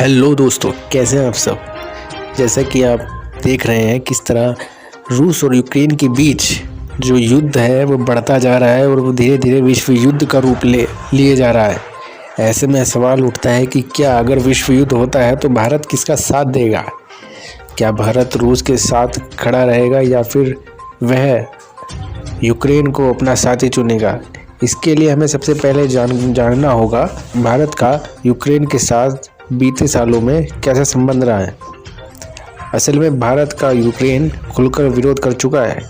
Hello दोस्तों, कैसे हैं आप सब। जैसा कि आप देख रहे हैं किस तरह रूस और यूक्रेन के बीच जो युद्ध है वो बढ़ता जा रहा है और वो धीरे धीरे विश्व युद्ध का रूप लिए जा रहा है। ऐसे में सवाल उठता है कि क्या अगर विश्व युद्ध होता है तो भारत किसका साथ देगा। क्या भारत रूस के साथ खड़ा रहेगा या फिर वह यूक्रेन को अपना साथी चुनेगा। इसके लिए हमें सबसे पहले जानना होगा भारत का यूक्रेन के साथ बीते सालों में कैसा संबंध रहा है। असल में भारत का यूक्रेन खुलकर विरोध कर चुका है।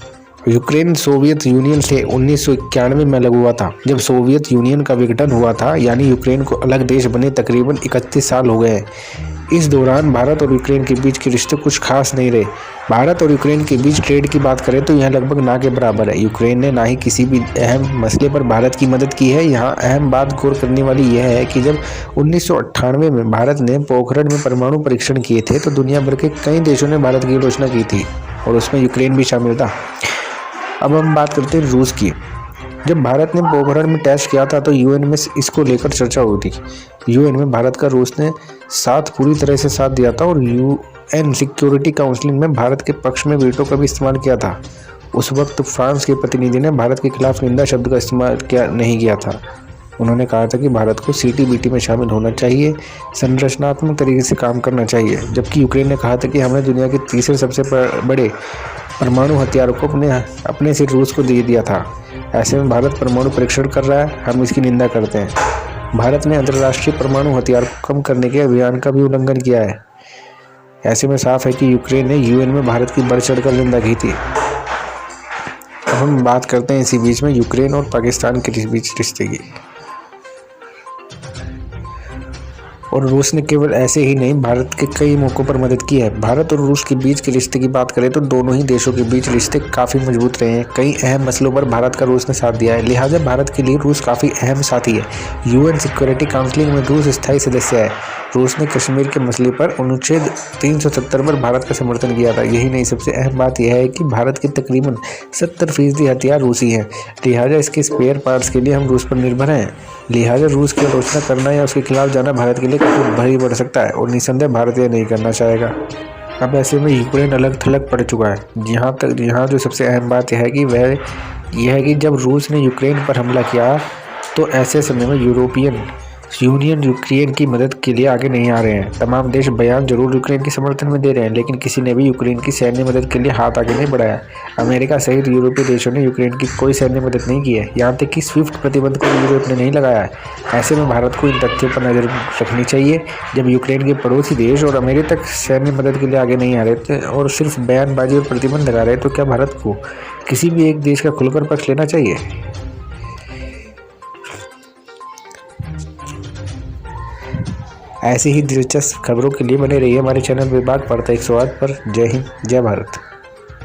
यूक्रेन सोवियत यूनियन से 1991 में अलग हुआ था। जब सोवियत यूनियन का विघटन हुआ था यानी यूक्रेन को अलग देश बने तकरीबन 31 साल हो गए। इस दौरान भारत और यूक्रेन के बीच के रिश्ते कुछ खास नहीं रहे। भारत और यूक्रेन के बीच ट्रेड की बात करें तो यह लगभग ना के बराबर है। यूक्रेन ने ना ही किसी भी अहम मसले पर भारत की मदद की है। यहाँ अहम बात गौर करने वाली यह है कि जब 1998 में भारत ने पोखरण में परमाणु परीक्षण किए थे तो दुनिया भर के कई देशों ने भारत की आलोचना की थी और उसमें यूक्रेन भी शामिल था। अब हम बात करते हैं रूस की। जब भारत ने पोखरण में टेस्ट किया था तो यूएन में इसको लेकर चर्चा हुई थी। यूएन में भारत का रूस ने साथ पूरी तरह से साथ दिया था और यूएन सिक्योरिटी काउंसिल में भारत के पक्ष में वीटो का भी इस्तेमाल किया था। उस वक्त फ्रांस के प्रतिनिधि ने भारत के खिलाफ निंदा शब्द का इस्तेमाल नहीं किया था। उन्होंने कहा था कि भारत को सीटीबीटी में शामिल होना चाहिए, संरचनात्मक तरीके से काम करना चाहिए। जबकि यूक्रेन ने कहा था कि हमने दुनिया के तीसरे सबसे बड़े परमाणु हथियारों को अपने से रूस को दे दिया था। ऐसे में भारत परमाणु परीक्षण कर रहा है, हम इसकी निंदा करते हैं। भारत ने अंतर्राष्ट्रीय परमाणु हथियार को कम करने के अभियान का भी उल्लंघन किया है। ऐसे में साफ है कि यूक्रेन ने यूएन में भारत की बढ़ चढ़कर निंदा की थी। अब हम बात करते हैं इसी बीच में यूक्रेन और पाकिस्तान के बीच रिश्ते की। और रूस ने केवल ऐसे ही नहीं भारत के कई मौकों पर मदद की है। भारत और रूस के बीच के रिश्ते की बात करें तो दोनों ही देशों के बीच रिश्ते काफ़ी मजबूत रहे हैं। कई अहम मसलों पर भारत का रूस ने साथ दिया है, लिहाजा भारत के लिए रूस काफ़ी अहम साथी है। यूएन सिक्योरिटी काउंसिल में रूस स्थायी सदस्य है। रूस ने कश्मीर के मसले पर अनुच्छेद 370 पर भारत का समर्थन किया था। यही नहीं, सबसे अहम बात यह है कि भारत के तकरीबन 70% हथियार रूसी हैं, लिहाजा इसके स्पेयर पार्ट्स के लिए हम रूस पर निर्भर हैं। लिहाजा रूस की आलोचना करना या उसके खिलाफ जाना भारत के लिए काफ़ी भारी पड़ सकता है और निस्संदेह भारत यह नहीं करना चाहेगा। अब ऐसे में यूक्रेन अलग थलग पड़ चुका है। यहाँ जो सबसे अहम बात यह है कि यह है कि जब रूस ने यूक्रेन पर हमला किया तो ऐसे समय में यूरोपियन यूनियन यूक्रेन की मदद के लिए आगे नहीं आ रहे हैं। तमाम देश बयान जरूर यूक्रेन के समर्थन में दे रहे हैं, लेकिन किसी ने भी यूक्रेन की सैन्य मदद के लिए हाथ आगे नहीं बढ़ाया। अमेरिका सहित यूरोपीय देशों ने यूक्रेन की कोई सैन्य मदद नहीं की है। यहाँ तक कि स्विफ्ट प्रतिबंध को यूरोप ने नहीं लगाया है। ऐसे में भारत को इन तथ्यों पर नजर रखनी चाहिए। जब यूक्रेन के पड़ोसी देश और अमेरिका तक सैन्य मदद के लिए आगे नहीं आ रहे थे और सिर्फ बयानबाजी और प्रतिबंध लगा रहे, तो क्या भारत को किसी भी एक देश का खुलकर पक्ष लेना चाहिए। ऐसी ही दिलचस्प खबरों के लिए बने रहिए हमारे चैनल विभाग वार्ता 108 पर। जय हिंद, जय भारत।